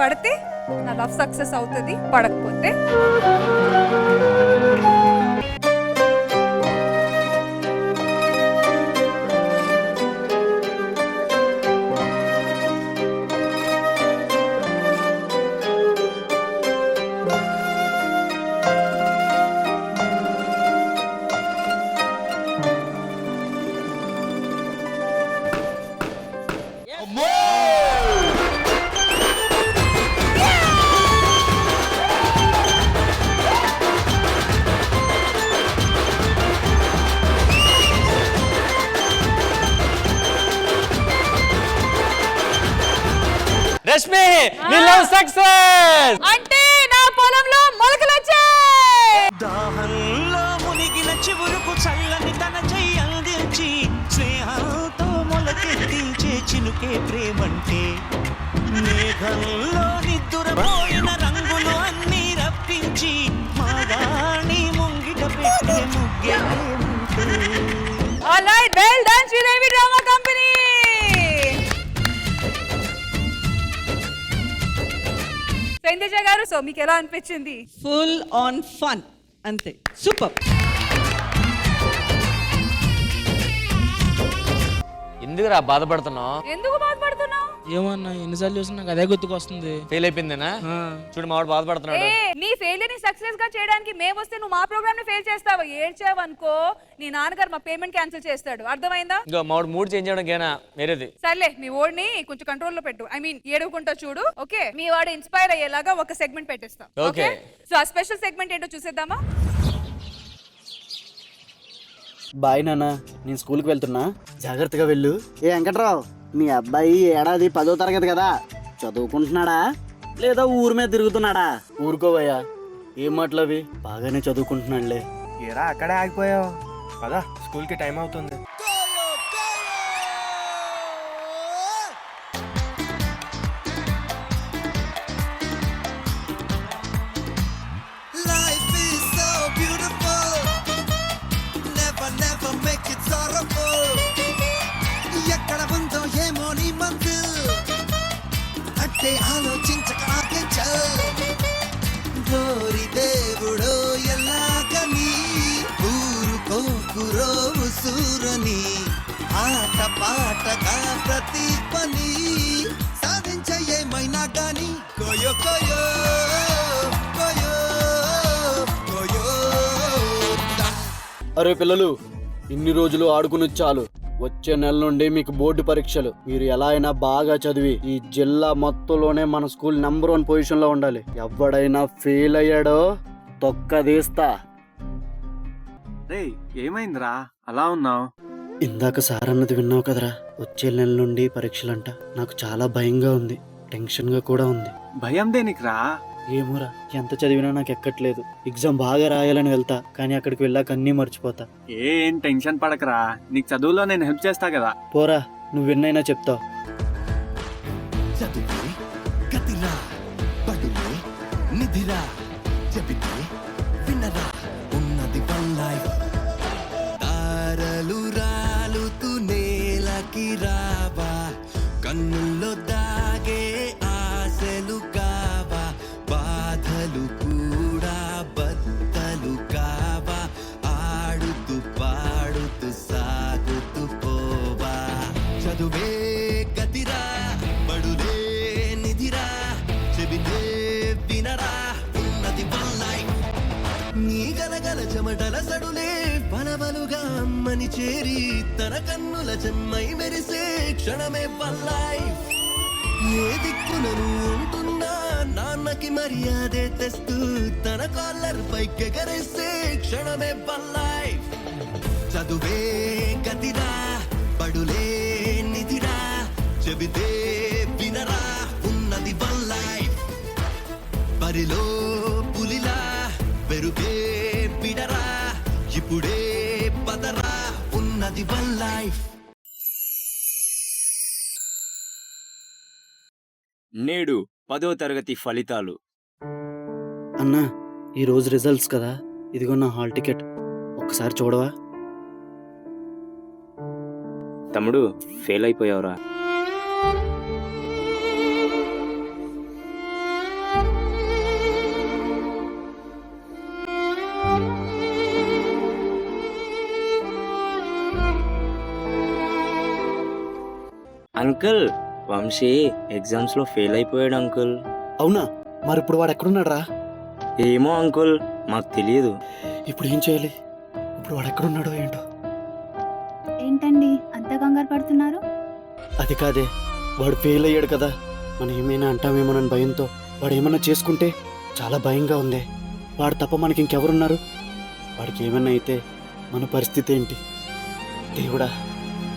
పడితే నా లవ్ సక్సెస్ అవుతుంది. పడకపోతే రష్మి నీ లవ్ సక్సెస్ అంటే నా పొలంలో మొలకలు వచ్చాయి. దాహంలో మునిగిన చివురుకు చల్లని తన చెయ్యి అందించి స్నేహంతో మొలకెత్తించే చినుకే ప్రేమంటే మేఘంలో నిద్దురపోయిన రంగులు అన్నీ రప్పించి మాగాణి ముంగిట పెట్టే ముగ్గే ప్రేమంటే. Alright, well done Sridevi drama company. Indraja గారు, సో మీకు ఎలా అనిపించింది? ఫుల్ ఆన్ ఫన్, అంతే, సూపర్. ఎందుకురా బాధపడుతున్నావు? ఎందుకు బాధపడుతున్నావు? ఏమన్నా ఎన్నిసార్లు చూసినా నాకు అదే గుర్తుకొస్తుంది. ఫెయిల్ అయిపోయిందేనా? చూడు మావాడు బాధపడుతున్నాడు. నీ ఫెయిలియర్ ని సక్సెస్ గా చేయడానికి మేము వస్తే నువ్వు మా ప్రోగ్రామ్ ని ఫెయిల్ చేస్తావు. ఏడ్చావు అనుకో నీ నాన్నగారు మా పేమెంట్ క్యాన్సిల్ చేస్తాడు. అర్థమైందా? ఇంకా మావాడు మూడ్ చేంజ్ చేయడానికేనా వేరేది. సర్లే, మీ ఓడిని కొంచెం కంట్రోల్ లో పెట్టు. ఐ మీన్ ఏడుకుంటా చూడు. ఓకే, మీ వాడు ఇన్స్పైర్ అయ్యేలాగా ఒక సెగ్మెంట్ పెట్టేస్తాం. ఓకే, సో ఆ స్పెషల్ సెగ్మెంట్ ఏంటో చూసేద్దామా? బాయ్ నాన్న, నేను స్కూల్కి వెళ్తున్నా, జాగ్రత్తగా వెళ్ళు. ఏ వెంకట్రావు, మీ అబ్బాయి ఏడాది 10వ తరగతి కదా, చదువుకుంటున్నాడా లేదా ఊరి మీద తిరుగుతున్నాడా? ఊరుకోవయ్యా, ఏం మాటలవి, బాగానే చదువుకుంటున్నాడులే. ఏరా అక్కడే ఆగిపోయావు, పదా స్కూల్కి టైం అవుతుంది. ఎక్కడ ఉందో ఏమో నీ మందు అంటే ఆలోచించక గోరి దేవుడో ఎలాగని ఊరుకోకురో సూరని ఆట పాటగా ప్రతి పని సాధించ ఏమైనా గాని కోయో కోయో కోయో కోయో. అరే పిల్లలు, ఇన్ని రోజులు ఆడుకుని చాలు. వచ్చే నెల నుండి మీకు బోర్డు పరీక్షలు. మీరు ఎలా అయినా బాగా చదివి ఈ జిల్లా మొత్తంలోనే మన స్కూల్ నంబర్ 1 పొజిషన్ లో ఉండాలి. ఎవడైనా ఫెయిల్ అయ్యాడో తొక్కదీస్తా. ఏమైందిరా అలా ఉన్నావు? ఇందాక సార్ అన్నది విన్నావు కదరా, వచ్చే నెల నుండి పరీక్షలంట. నాకు చాలా భయంగా ఉంది, టెన్షన్ గా కూడా ఉంది. భయం దేనికిరా? ఏమోరా, ఎంత చదివినా నాకు ఎక్కట్లేదు. ఎగ్జామ్ బాగా రాయాలని వెళ్తా, కానీ అక్కడికి వెళ్ళాక అన్నీ మర్చిపోతా. ఏం టెన్షన్ పడకరా, నీకు చదువులో నేను హెల్ప్ చేస్తా కదా. పోరా, నువ్వు విన్నైనా చెప్తావు. చదువే గతిరా పడులే నిధిరా చెబితే వినరా ఉన్నది వన్ లైఫ్. తారలు రాలుతూ నేలకి రావా, కన్నుల్లో దాగే ఆశలు కావా, బాధలు కూడా బద్దలు కావా, ఆడుతూ పాడుతూ సాగుతూ పోవా. చదువే గతిరా బడులే నిధిరా చెబితే వినరా ఉన్నది వన్ లైఫ్. నీ గలగల చెమటల సడులే బలబలుగా అమ్మని చేరి తన కన్నుల చెమ్మై మెరిసే క్షణమే వన్ లైఫ్. ఏ దిక్కునను ఉంటున్నా నాన్నకి మర్యాదే తెస్తూ తన కాలర్ పైకెగరేసే క్షణమే వన్ లైఫ్. చదువే గతిరా బడులే నిధిరా చెబితే వినరా ఉన్నది వన్ లైఫ్. బరిలో పులిలా పెరుగే పిడరా ఇప్పుడే పదరా ఉన్నది వన్ లైఫ్. నేడు 10వ తరగతి ఫలితాలు. అన్నా, ఈరోజు రిజల్ట్స్ కదా, ఇదిగో నా హాల్ టికెట్, ఒక్కసారి చూడవా? తమ్ముడు, ఫెయిల్ అయిపోయావురా. అంకుల్ వంశీ ఎగ్జామ్స్ లో ఫెయిల్ అయిపోయాడు అంకుల్. అవునా? మరి ఇప్పుడు వాడు ఎక్కడున్నాడు రా? ఏమో అంకుల్, మాకు తెలియదు. ఇప్పుడు ఏం చేయాలి? ఇప్పుడు వాడు ఎక్కడున్నాడో ఏంటో. ఏంటండి అంత కంగారు పడుతున్నారు? అది కాదే, వాడు ఫెయిల్ అయ్యాడు కదా, మనం ఏమైనా అంటామేమోనని భయంతో వాడు ఏమన్నా చేసుకుంటే చాలా భయంగా ఉంది. వాడు తప్ప మనకి ఇంకెవరున్నారు? వాడికి ఏమన్నా అయితే మన పరిస్థితి ఏంటి? దేవుడా,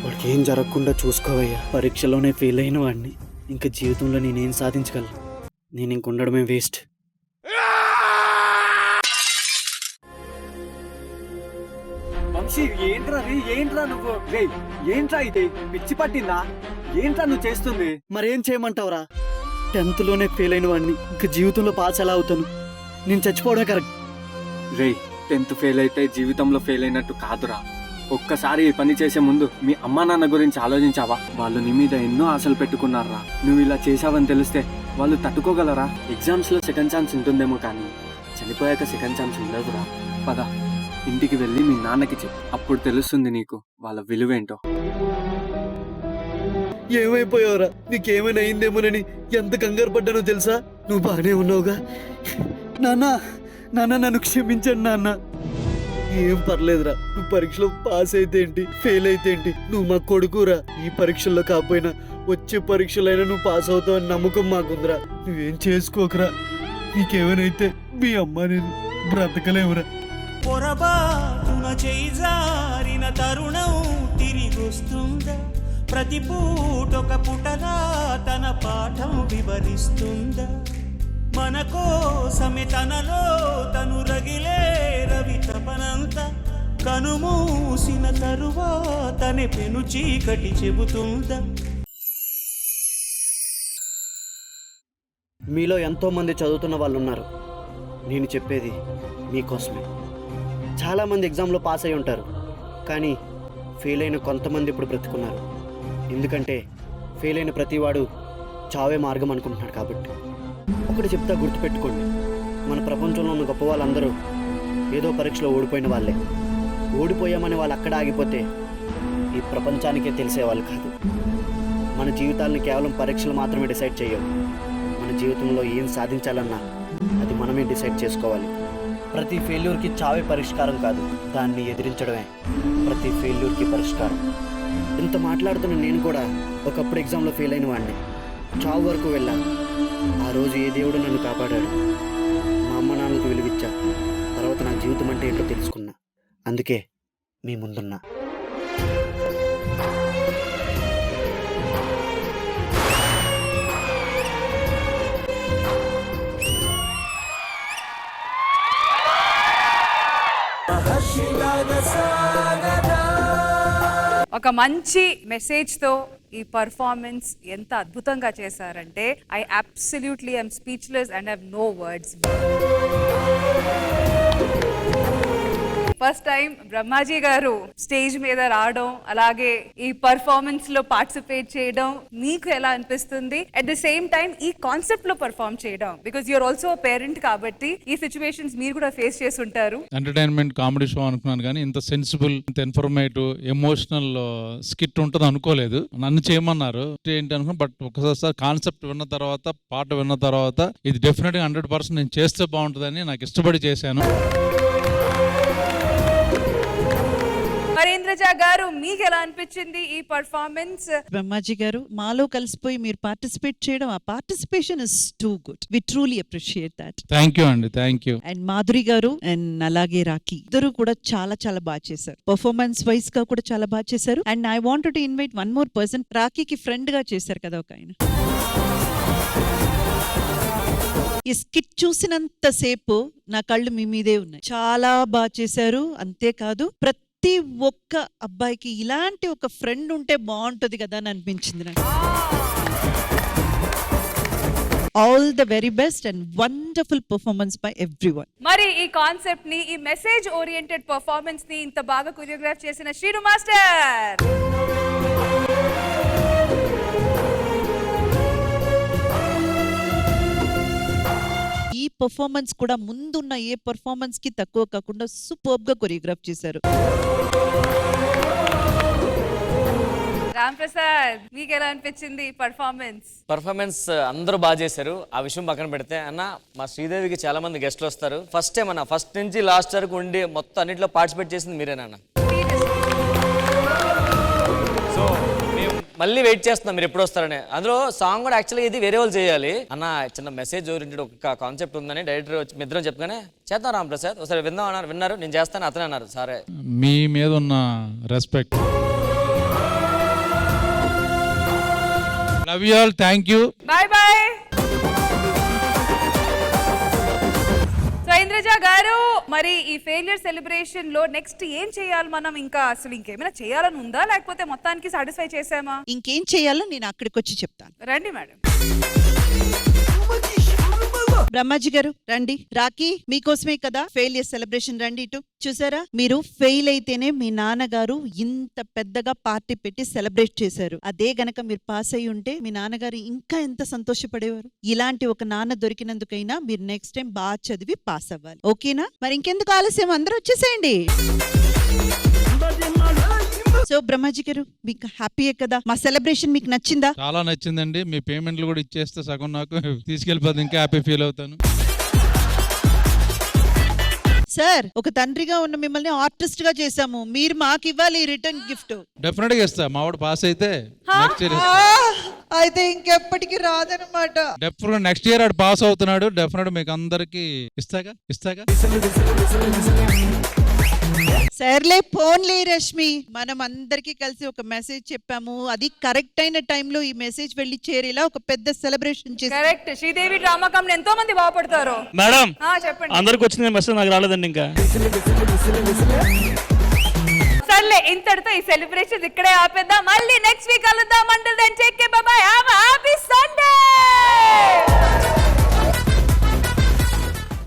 వాడికి ఏం జరగకుండా చూసుకోవయ్యా. పరీక్షలోనే ఫెయిల్ అయిన వాడిని ఇంకా జీవితంలో నేనేం సాధించగలను? నేను ఇంక ఉండడమే వేస్ట్. వంశీ ఏంట్రా ఏంట్రా నువ్వు? ఏంట్రా ఇది? పిచ్చి పట్టిందా? ఏంట్రా నువ్వు చేస్తుంది? మరేం చేయమంటావురా? 10th లోనే ఫెయిల్ అయిన వాడిని ఇంకా జీవితంలో పాస్ ఎలా అవుతాను? నేను చచ్చిపోవడమే కరెక్ట్. 10th ఫెయిల్ అయితే జీవితంలో ఫెయిల్ అయినట్టు కాదురా. ఒక్కసారి ఈ పని చేసే ముందు మీ అమ్మా నాన్న గురించి ఆలోచించావా? వాళ్ళు నీ మీద ఎన్నో ఆశలు పెట్టుకున్నారా. నువ్వు ఇలా చేసావని తెలిస్తే వాళ్ళు తట్టుకోగలరా? ఎగ్జామ్స్ లో సెకండ్ ఛాన్స్ ఉంటుందేమో కానీ చనిపోయాక సెకండ్ ఛాన్స్ ఉండదురా. పద, ఇంటికి వెళ్ళి మీ నాన్నకి చెప్పు, అప్పుడు తెలుస్తుంది నీకు వాళ్ళ విలువేంటో. ఏమైపోయావురా? నీకేమైనా అయిందేమోనని ఎంత కంగారు పడ్డానో తెలుసా? నువ్వు బాగానే ఉన్నావుగా? నాన్న నన్ను క్షమించండి నాన్న. ఏం పర్లేదురా, నువ్వు పరీక్షలో పాస్ అయితే ఏంటి, ఫెయిల్ అయితే ఏంటి, నువ్వు మా కొడుకురా. ఈ పరీక్షల్లో కాకపోయినా వచ్చే పరీక్షలైనా నువ్వు పాస్ అవుతావని నమ్మకం మాకుందిరా. నువ్వేం చేసుకోకరా. నీకేమైనా మీ అమ్మ నేను బ్రతకలేవురా. పొరబాటున చేజారిన తరుణం తిరిగొస్తుందా? ప్రతి పూటొక పుటలా తన పాఠం వివరిస్తుందా? మన కోసమే తనలో తను రగిలే రవి తపనంత కనుమూసిన తరువాతనే పెను చీకటి చెబుతుందా? మీలో ఎంతో మంది చదువుతున్న వాళ్ళు ఉన్నారు. నేను చెప్పేది మీకోసమే. చాలామంది ఎగ్జామ్లో పాస్ అయి ఉంటారు, కానీ ఫెయిల్ అయిన కొంతమంది ఇప్పుడు బ్రతుకున్నారు. ఎందుకంటే ఫెయిల్ అయిన ప్రతివాడు చావే మార్గం అనుకుంటున్నాడు కాబట్టి. ఒకటి చెప్తా, గుర్తుపెట్టుకోండి, మన ప్రపంచంలో ఉన్న గొప్ప వాళ్ళందరూ ఏదో పరీక్షలో ఓడిపోయిన వాళ్ళే. ఓడిపోయామని వాళ్ళు అక్కడ ఆగిపోతే ఈ ప్రపంచానికే తెలిసేవాళ్ళు కాదు. మన జీవితాలని కేవలం పరీక్షలు మాత్రమే డిసైడ్ చేయవు. మన జీవితంలో ఏం సాధించాలన్నా అది మనమే డిసైడ్ చేసుకోవాలి. ప్రతి ఫెయిల్యూర్కి చావే పరిష్కారం కాదు, దాన్ని ఎదిరించడమే ప్రతి ఫెయిల్యూర్కి పరిష్కారం. ఇంత మాట్లాడుతున్న నేను కూడా ఒకప్పుడు ఎగ్జామ్లో ఫెయిల్ అయిన వాడిని. చావు వరకు వెళ్ళాను. ఆ రోజు ఏ దేవుడు నన్ను కాపాడాడు. మా అమ్మ నాన్నలకు విలువిచ్చా. తర్వాత నా జీవితం అంటే ఏంటో తెలుసుకున్నా. అందుకే మీ ముందున్నా. ఒక మంచి మెసేజ్ తో ఈ పర్ఫార్మెన్స్ ఎంత అద్భుతంగా చేశారంటే I absolutely I'm speechless and have no words. First time Brahmaji గారు స్టేజ్ మీద రావడం, అలాగే ఈ పర్ఫార్మెన్స్ లో పార్టిసిపేట్ చేయడం మీకు ఎలా అనిపిస్తుంది? అట్ ద సేమ్ టైం ఈ కాన్సెప్ట్ లో పర్ఫార్మ్ చేయడం, బికాస్ యూఆర్ ఆల్సో పేరెంట్ కాబట్టి ఈ సిచ్యువేషన్స్ మీరు కూడా ఫేస్ చేసి ఉంటారు. ఎంటర్టైన్మెంట్ కామెడీ షో అనుకున్నాను కానీ ఇంత సెన్సిబుల్, ఇంత ఇన్ఫర్మేటివ్, ఎమోషనల్ స్కిట్ ఉంటుంది అనుకోలేదు. నన్ను చేయమన్నారు ఏంటి అనుకున్నా, బట్ ఒకసారి కాన్సెప్ట్ విన్న తర్వాత, పాట విన్న తర్వాత ఇది డెఫినెట్గా 100% నేను చేస్తే బాగుంటుందని నాకు ఇష్టపడి చేశాను. మరేంద్రజ గారు, మీకు ఎలా అనిపించింది ఈ పర్ఫార్మెన్స్? బ్రహ్మాజీ గారు, మాలో కలిసిపోయి మీరు పార్టిసిపేట్ చేయడం, ఆ participation is too good. We truly appreciate that. Thank you అండి, థ్యాంక్ యూ. అండ్ మాధురి గారు అండ్ అలాగే రాఖీ ఇద్దరు కూడా చాలా చాలా బాగా చేశారు. పర్ఫార్మెన్స్ వైజ్ గా కూడా చాలా బాగా చేశారు. And I want to invite one more person. రాఖీకి ఫ్రెండ్ గా చేశారు కదా ఒక ఆయన. ఈ స్కిట్ చూసినంత సేపు నా కళ్ళు మీ మీదే ఉన్నాయి. చాలా బాగా చేశారు. అంతేకాదు ప్రతి ఒక్క అబ్బాయికి ఇలాంటి ఒక ఫ్రెండ్ ఉంటే బాగుంటుంది కదా అని అనిపించింది నాకు. All the very best and wonderful performance by everyone. మరి ఈ కాన్సెప్ట్ ని, ఈ మెసేజ్ ఓరియంటెడ్ పర్ఫార్మెన్స్ ని ఇంత బాగా కొరియోగ్రాఫ్ చేసిన శ్రీను మాస్టర్, ఈ పర్ఫార్మెన్స్ కూడా ముందున్న ఏ పర్ఫార్మెన్స్ కి తక్కువ కాకుండా సూపర్బ్ గా కొరియోగ్రాఫ్ చేశారు. రామ్ ప్రసాద్ మీకు ఎలా అనిపించింది పర్ఫార్మెన్స్? పర్ఫార్మెన్స్ అందరూ బాగా చేశారు. ఆ విషయం పక్కన పెడితే అన్న మా శ్రీదేవికి చాలా మంది గెస్ట్లు వస్తారు. ఫస్ట్ టైం అన్న, ఫస్ట్ నుంచి లాస్ట్ వరకు ఉండి మొత్తం అన్నింటిలో పార్టిసిపేట్ చేసింది మీరేనా? సో మేము మళ్ళీ వెయిట్ చేస్తున్నాం మీరు ఎప్పుడు వస్తారని. అందులో సాంగ్ కూడా యాక్చువల్గా ఇది వేరే వాళ్ళు చేయాలి అన్న, చిన్న మెసేజ్ ఓరియంటెడ్ ఒక కాన్సెప్ట్ ఉందని డైరెక్టర్ వచ్చి మిద్దరం చెప్పగానే చేద్దాం రామ్ ప్రసాద్ ఒకసారి విందాం అన్నారు. విన్నారు, నేను చేస్తాను అతనే అన్నారు. సరే, మీ మీద ఉన్న respect. Love you all, thank you, bye bye. So Indraja గారు, మరి ఈ ఫెయిలియర్ సెలబ్రేషన్ లో నెక్స్ట్ ఏం చేయాలి మనం? ఇంకా అసలు ఇంకేమైనా చేయాలని ఉందా, లేకపోతే మొత్తానికి సాటిస్ఫై చేసామా? ఇంకేం చేయాలో నేను అక్కడికి వచ్చి చెప్తాను. రండి మేడం. బ్రహ్మాజీ గారు రండి. రాఖీ మీకోసమే కదా ఫెయిలియర్ సెలబ్రేషన్, రండి ఇటు. చూసారా, మీరు ఫెయిల్ అయితేనే మీ నాన్నగారు ఇంత పెద్దగా పార్టీ పెట్టి సెలబ్రేట్ చేశారు. అదే గనక మీరు పాస్ అయి ఉంటే మీ నాన్నగారు ఇంకా ఎంత సంతోషపడేవారు. ఇలాంటి ఒక నాన్న దొరికినందుకైనా మీరు నెక్స్ట్ టైం బాగా చదివి పాస్ అవ్వాలి, ఓకేనా? మరి ఇంకెందుకు ఆలస్యం, అందరూ వచ్చేసేయండి. సో బ్రహ్మాజీ గారు, మీకు హ్యాపీయే కదా? మా సెలబ్రేషన్ మీకు నచ్చిందా? చాలా నచ్చిందండి. మీ పేమెంట్లు కూడా ఇచ్చేస్తే సగం నాకు తీసుకెళ్ళిపోతే ఇంకా హ్యాపీ ఫీల్ అవుతాను. సార్, ఒక తండ్రిగా ఉన్న మిమ్మల్ని ఆర్టిస్ట్ గా చేశాము, మీరు మాకు ఇవ్వాలి రిటర్న్ గిఫ్ట్. డెఫినెట్ గా ఇస్తా. మా వాడు పాస్ అయితే నెక్స్ట్ ఇయర్ అయితే ఇంకెప్పటికి రాదనమాట. డెఫినెట్ నెక్స్ట్ ఇయర్ ఆడు పాస్ అవుతున్నాడు. డెఫినెట్ మీకు అందరికి ఇస్తాగా. సర్లే, ఫోన్లే రష్మి, మనం అందరికి కలిసి ఒక మెసేజ్ చెప్పాము, అది కరెక్ట్ అయిన టైంలో ఈ మెసేజ్ వెళ్ళి చేరేలా ఒక పెద్ద సెలబ్రేషన్ చేసి. కరెక్ట్, శ్రీదేవి డ్రామా కంపెనీ ఎంతో మంది బాగుపడతారు. మేడం చెప్పండి. అందరికి వచ్చిన మెసేజ్ నాకు రాలేదండి ఇంకా. సర్లే, ఇంతటితో ఈ సెలబ్రేషన్ ఇక్కడే ఆపేద్దాం. మళ్ళీ నెక్స్ట్ వీక్ కలుద్దాం. Until then take care, bye by.